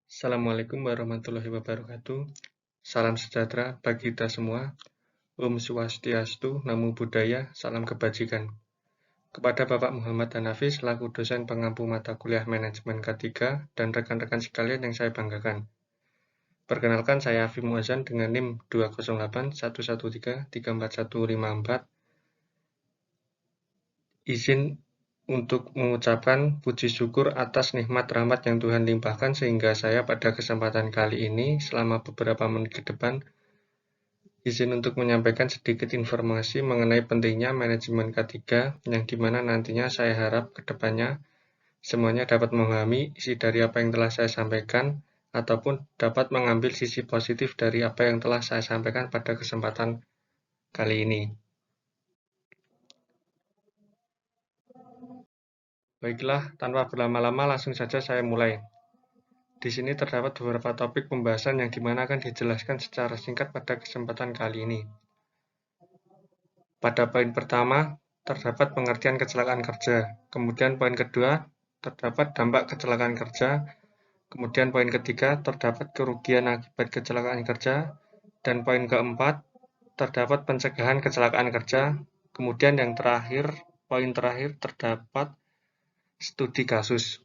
Assalamualaikum warahmatullahi wabarakatuh. Salam sejahtera bagi kita semua. Om Swastiastu, Namo Buddhaya, salam kebajikan. Kepada Bapak Muhammad Hanafi selaku dosen pengampu mata kuliah manajemen K3 dan rekan-rekan sekalian yang saya banggakan. Perkenalkan, saya Afif Muazzan dengan NIM 20811334154. Izin untuk mengucapkan puji syukur atas nikmat rahmat yang Tuhan limpahkan sehingga saya pada kesempatan kali ini selama beberapa menit ke depan izin untuk menyampaikan sedikit informasi mengenai pentingnya manajemen K3 yang dimana nantinya saya harap ke depannya semuanya dapat memahami isi dari apa yang telah saya sampaikan ataupun dapat mengambil sisi positif dari apa yang telah saya sampaikan pada kesempatan kali ini. Baiklah, tanpa berlama-lama langsung saja saya mulai. Di sini terdapat beberapa topik pembahasan yang dimana akan dijelaskan secara singkat pada kesempatan kali ini. Pada poin pertama, terdapat pengertian kecelakaan kerja. Kemudian poin kedua, terdapat dampak kecelakaan kerja. Kemudian poin ketiga, terdapat kerugian akibat kecelakaan kerja. Dan poin keempat, terdapat pencegahan kecelakaan kerja. Kemudian yang terakhir, poin terakhir terdapat studi kasus.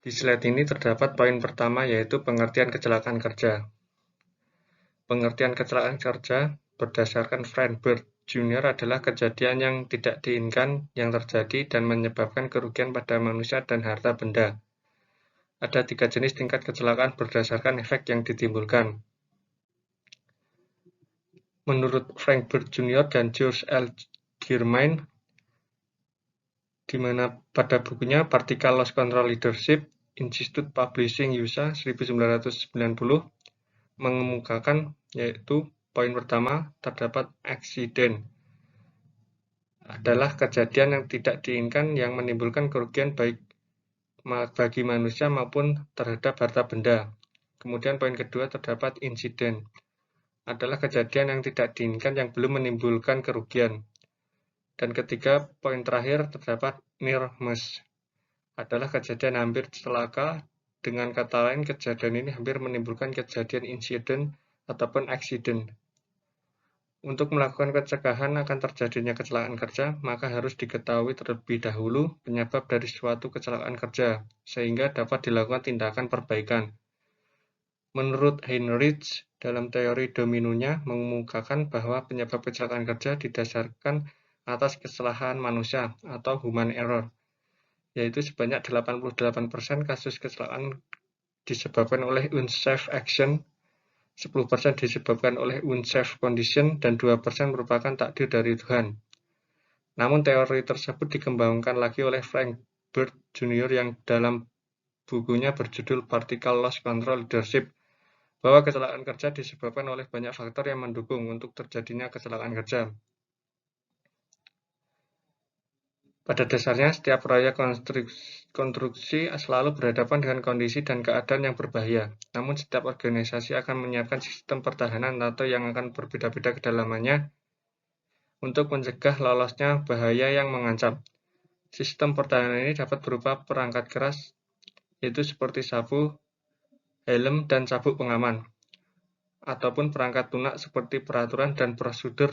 Di slide ini terdapat poin pertama yaitu pengertian kecelakaan kerja. Pengertian kecelakaan kerja berdasarkan Feinberg Jr. adalah kejadian yang tidak diinginkan yang terjadi dan menyebabkan kerugian pada manusia dan harta benda. Ada 3 jenis tingkat kecelakaan berdasarkan efek yang ditimbulkan. Menurut Feinberg Jr. dan George L. Girmain, di mana pada bukunya Particle Loss Control Leadership, Institute Publishing USA 1990, mengemukakan yaitu poin pertama terdapat aksiden adalah kejadian yang tidak diinginkan yang menimbulkan kerugian baik bagi manusia maupun terhadap harta benda. Kemudian poin kedua terdapat insiden adalah kejadian yang tidak diinginkan yang belum menimbulkan kerugian. Dan ketiga poin terakhir terdapat near miss adalah kejadian hampir celaka. Dengan kata lain, kejadian ini hampir menimbulkan kejadian insiden ataupun aksiden. Untuk melakukan pencegahan akan terjadinya kecelakaan kerja, maka harus diketahui terlebih dahulu penyebab dari suatu kecelakaan kerja, sehingga dapat dilakukan tindakan perbaikan. Menurut Heinrich, dalam teori dominonya mengemukakan bahwa penyebab kecelakaan kerja didasarkan atas kesalahan manusia atau human error, yaitu sebanyak 88% kasus kecelakaan disebabkan oleh unsafe action, 10% disebabkan oleh unsafe condition, dan 2% merupakan takdir dari Tuhan. Namun teori tersebut dikembangkan lagi oleh Feinberg Jr. yang dalam bukunya berjudul Particle Loss Control Leadership, bahwa kecelakaan kerja disebabkan oleh banyak faktor yang mendukung untuk terjadinya kecelakaan kerja. Pada dasarnya, setiap proyek konstruksi selalu berhadapan dengan kondisi dan keadaan yang berbahaya. Namun, setiap organisasi akan menyiapkan sistem pertahanan atau yang akan berbeda-beda kedalamannya untuk mencegah lolosnya bahaya yang mengancam. Sistem pertahanan ini dapat berupa perangkat keras, yaitu seperti sapu, helm, dan sabuk pengaman, ataupun perangkat lunak seperti peraturan dan prosedur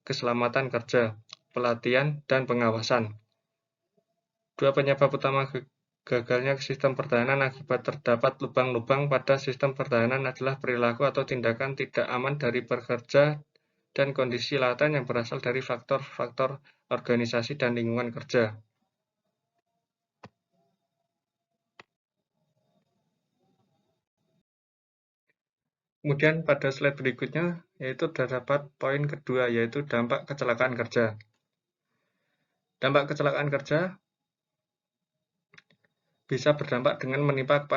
keselamatan kerja, pelatihan, dan pengawasan. Dua penyebab utama gagalnya sistem pertahanan akibat terdapat lubang-lubang pada sistem pertahanan adalah perilaku atau tindakan tidak aman dari pekerja dan kondisi laten yang berasal dari faktor-faktor organisasi dan lingkungan kerja. Kemudian pada slide berikutnya yaitu terdapat poin kedua yaitu dampak kecelakaan kerja. Dampak kecelakaan kerja bisa berdampak dengan menimpa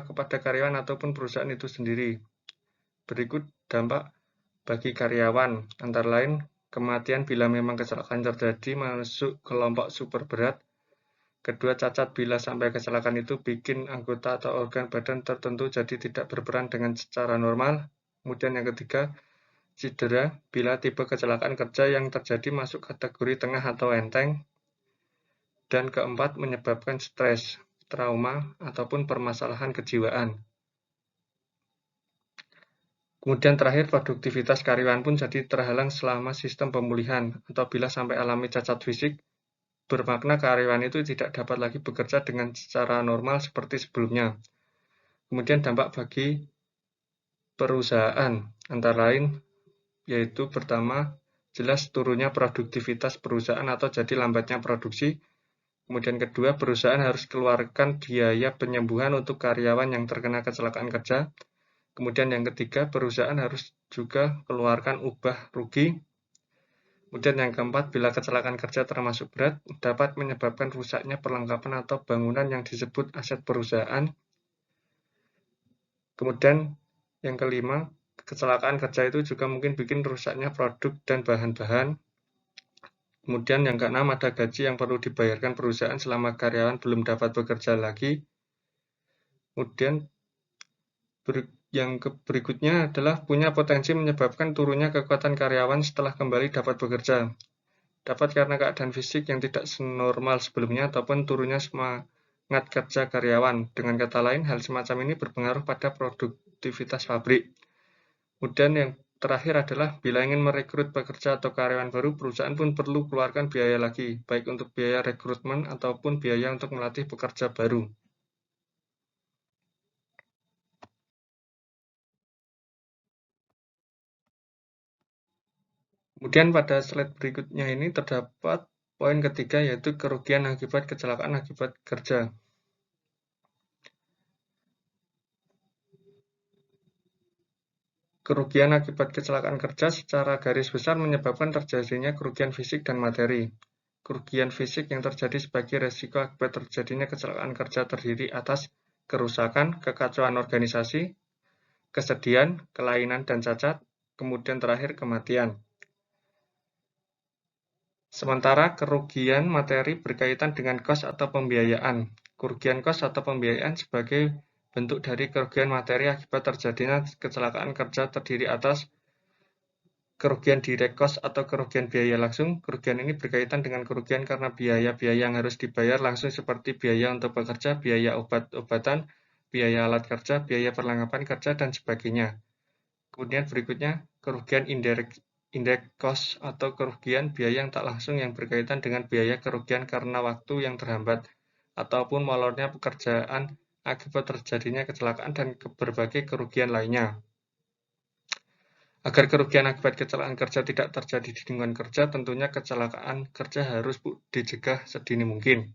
kepada karyawan ataupun perusahaan itu sendiri. Berikut dampak bagi karyawan, antara lain kematian bila memang kecelakaan terjadi masuk kelompok super berat. Kedua, cacat bila sampai kecelakaan itu bikin anggota atau organ badan tertentu jadi tidak berperan dengan secara normal. Kemudian yang ketiga, cedera bila tipe kecelakaan kerja yang terjadi masuk kategori tengah atau enteng. Dan keempat, menyebabkan stres, trauma, ataupun permasalahan kejiwaan. Kemudian terakhir, produktivitas karyawan pun jadi terhalang selama sistem pemulihan, atau bila sampai alami cacat fisik, bermakna karyawan itu tidak dapat lagi bekerja dengan secara normal seperti sebelumnya. Kemudian dampak bagi perusahaan, antara lain yaitu pertama, jelas turunnya produktivitas perusahaan atau jadi lambatnya produksi. Kemudian kedua, perusahaan harus keluarkan biaya penyembuhan untuk karyawan yang terkena kecelakaan kerja. Kemudian yang ketiga, perusahaan harus juga keluarkan upah rugi. Kemudian yang keempat, bila kecelakaan kerja termasuk berat, dapat menyebabkan rusaknya perlengkapan atau bangunan yang disebut aset perusahaan. Kemudian yang kelima, kecelakaan kerja itu juga mungkin bikin rusaknya produk dan bahan-bahan. Kemudian yang keenam, ada gaji yang perlu dibayarkan perusahaan selama karyawan belum dapat bekerja lagi. Kemudian yang berikutnya adalah punya potensi menyebabkan turunnya kekuatan karyawan setelah kembali dapat bekerja. Dapat karena keadaan fisik yang tidak senormal sebelumnya ataupun turunnya semangat kerja karyawan. Dengan kata lain, hal semacam ini berpengaruh pada produktivitas pabrik. Kemudian yang terakhir adalah bila ingin merekrut pekerja atau karyawan baru, perusahaan pun perlu keluarkan biaya lagi, baik untuk biaya rekrutmen ataupun biaya untuk melatih pekerja baru. Kemudian pada slide berikutnya ini terdapat poin ketiga, yaitu kerugian akibat kecelakaan akibat kerja. Kerugian akibat kecelakaan kerja secara garis besar menyebabkan terjadinya kerugian fisik dan materi. Kerugian fisik yang terjadi sebagai resiko akibat terjadinya kecelakaan kerja terdiri atas kerusakan, kekacauan organisasi, kesedihan, kelainan dan cacat, kemudian terakhir kematian. Sementara kerugian materi berkaitan dengan kos atau pembiayaan. Kerugian kos atau pembiayaan sebagai bentuk dari kerugian materi akibat terjadinya kecelakaan kerja terdiri atas kerugian direct cost atau kerugian biaya langsung. Kerugian ini berkaitan dengan kerugian karena biaya-biaya yang harus dibayar langsung seperti biaya untuk bekerja, biaya obat-obatan, biaya alat kerja, biaya perlengkapan kerja, dan sebagainya. Kemudian berikutnya, kerugian indirect cost atau kerugian biaya yang tak langsung yang berkaitan dengan biaya kerugian karena waktu yang terhambat ataupun molornya pekerjaan akibat terjadinya kecelakaan dan berbagai kerugian lainnya. Agar kerugian akibat kecelakaan kerja tidak terjadi di lingkungan kerja, tentunya kecelakaan kerja harus dicegah sedini mungkin.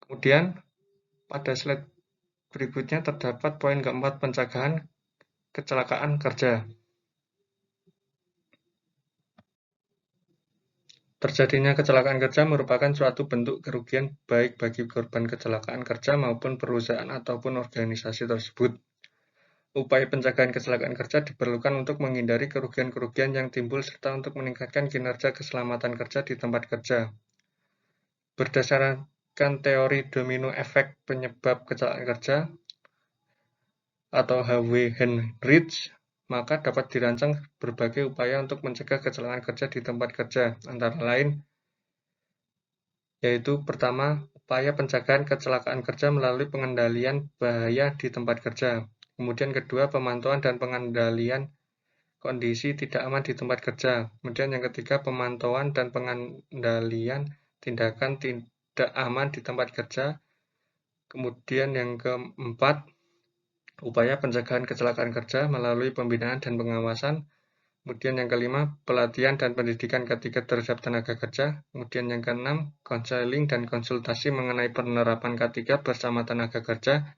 Kemudian, pada slide berikutnya terdapat poin keempat, pencegahan kecelakaan kerja. Terjadinya kecelakaan kerja merupakan suatu bentuk kerugian baik bagi korban kecelakaan kerja maupun perusahaan ataupun organisasi tersebut. Upaya pencegahan kecelakaan kerja diperlukan untuk menghindari kerugian-kerugian yang timbul serta untuk meningkatkan kinerja keselamatan kerja di tempat kerja. Berdasarkan teori domino efek penyebab kecelakaan kerja atau H.W. Henrich, maka dapat dirancang berbagai upaya untuk mencegah kecelakaan kerja di tempat kerja, antara lain yaitu pertama, upaya pencegahan kecelakaan kerja melalui pengendalian bahaya di tempat kerja. Kemudian kedua, pemantauan dan pengendalian kondisi tidak aman di tempat kerja. Kemudian yang ketiga, pemantauan dan pengendalian tindakan tidak aman di tempat kerja. Kemudian yang keempat, upaya pencegahan kecelakaan kerja melalui pembinaan dan pengawasan. Kemudian yang kelima, pelatihan dan pendidikan ketiga terhadap tenaga kerja. Kemudian yang keenam, konseling dan konsultasi mengenai penerapan K3 bersama tenaga kerja.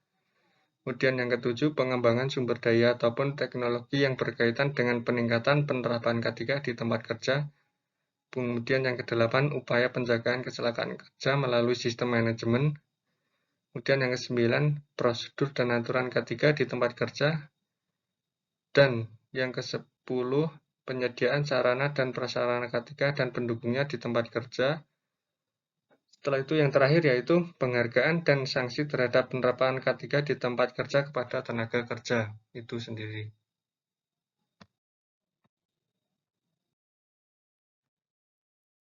Kemudian yang ketujuh, pengembangan sumber daya ataupun teknologi yang berkaitan dengan peningkatan penerapan K3 di tempat kerja. Kemudian yang kedelapan, upaya pencegahan kecelakaan kerja melalui sistem manajemen. Kemudian yang kesembilan, prosedur dan aturan K3 di tempat kerja. Dan yang ke-10, penyediaan sarana dan prasarana K3 dan pendukungnya di tempat kerja. Setelah itu yang terakhir yaitu penghargaan dan sanksi terhadap penerapan K3 di tempat kerja kepada tenaga kerja itu sendiri.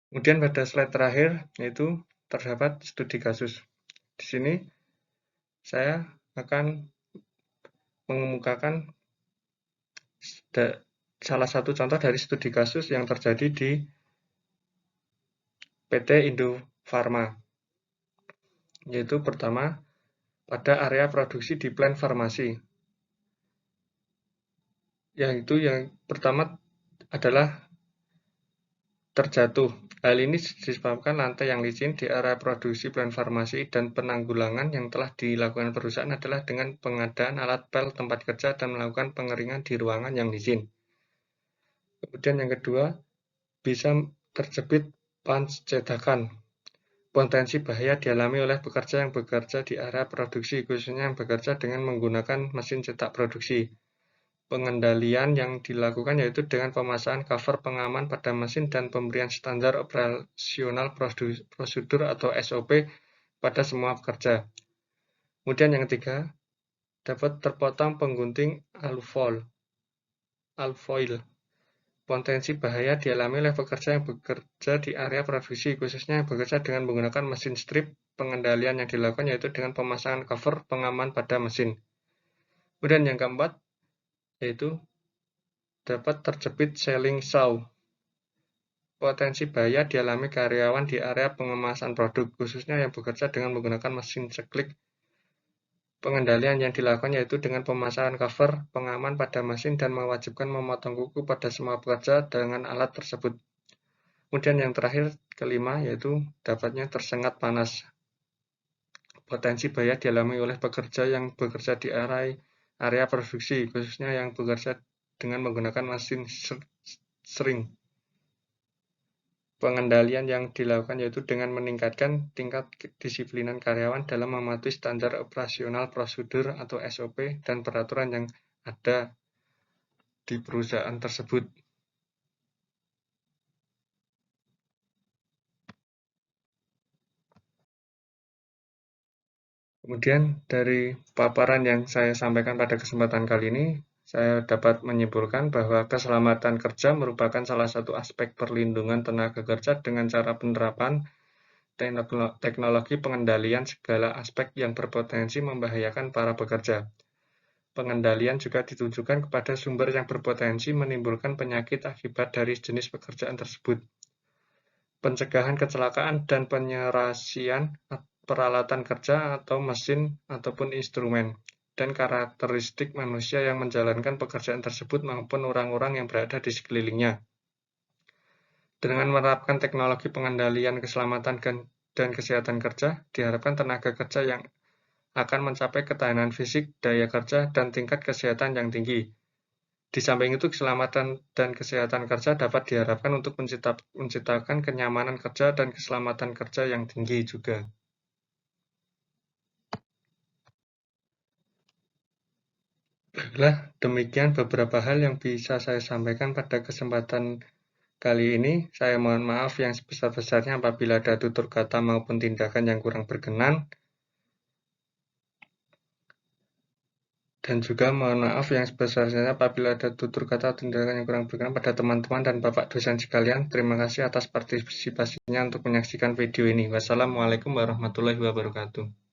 Kemudian pada slide terakhir yaitu terdapat studi kasus. Di sini saya akan mengemukakan salah satu contoh dari studi kasus yang terjadi di PT Indofarma, yaitu pertama pada area produksi di plant farmasi. Yaitu yang pertama adalah terjatuh. Hal ini disebabkan lantai yang licin di area produksi plant farmasi dan penanggulangan yang telah dilakukan perusahaan adalah dengan pengadaan alat pel tempat kerja dan melakukan pengeringan di ruangan yang licin. Kemudian yang kedua, bisa terjepit punch cetakan. Potensi bahaya dialami oleh pekerja yang bekerja di area produksi, khususnya yang bekerja dengan menggunakan mesin cetak produksi. Pengendalian yang dilakukan yaitu dengan pemasangan cover pengaman pada mesin dan pemberian standar operasional prosedur atau SOP pada semua pekerja. Kemudian yang ketiga, dapat terpotong penggunting alfoil. Potensi bahaya dialami oleh pekerja yang bekerja di area produksi, khususnya yang bekerja dengan menggunakan mesin strip. Pengendalian yang dilakukan yaitu dengan pemasangan cover pengaman pada mesin. Kemudian yang keempat, yaitu dapat terjepit selling saw. Potensi bahaya dialami karyawan di area pengemasan produk, khususnya yang bekerja dengan menggunakan mesin ceklik. Pengendalian yang dilakukan yaitu dengan pemasangan cover pengaman pada mesin dan mewajibkan memotong kuku pada semua pekerja dengan alat tersebut. Kemudian yang terakhir, kelima, yaitu dapatnya tersengat panas. Potensi bahaya dialami oleh pekerja yang bekerja di area produksi, khususnya yang bekerja dengan menggunakan mesin sering. Pengendalian yang dilakukan yaitu dengan meningkatkan tingkat kedisiplinan karyawan dalam mematuhi standar operasional prosedur atau SOP dan peraturan yang ada di perusahaan tersebut. Kemudian dari paparan yang saya sampaikan pada kesempatan kali ini, saya dapat menyimpulkan bahwa keselamatan kerja merupakan salah satu aspek perlindungan tenaga kerja dengan cara penerapan teknologi pengendalian segala aspek yang berpotensi membahayakan para pekerja. Pengendalian juga ditujukan kepada sumber yang berpotensi menimbulkan penyakit akibat dari jenis pekerjaan tersebut. Pencegahan kecelakaan dan penyerasian peralatan kerja atau mesin ataupun instrumen, dan karakteristik manusia yang menjalankan pekerjaan tersebut maupun orang-orang yang berada di sekelilingnya. Dengan menerapkan teknologi pengendalian keselamatan dan kesehatan kerja, diharapkan tenaga kerja yang akan mencapai ketahanan fisik, daya kerja, dan tingkat kesehatan yang tinggi. Di samping itu, keselamatan dan kesehatan kerja dapat diharapkan untuk menciptakan kenyamanan kerja dan keselamatan kerja yang tinggi juga. Baiklah, demikian beberapa hal yang bisa saya sampaikan pada kesempatan kali ini. Saya mohon maaf yang sebesar-besarnya apabila ada tutur kata maupun tindakan yang kurang berkenan. Dan juga mohon maaf yang sebesar-besarnya apabila ada tutur kata atau tindakan yang kurang berkenan pada teman-teman dan Bapak dosen sekalian. Terima kasih atas partisipasinya untuk menyaksikan video ini. Wassalamualaikum warahmatullahi wabarakatuh.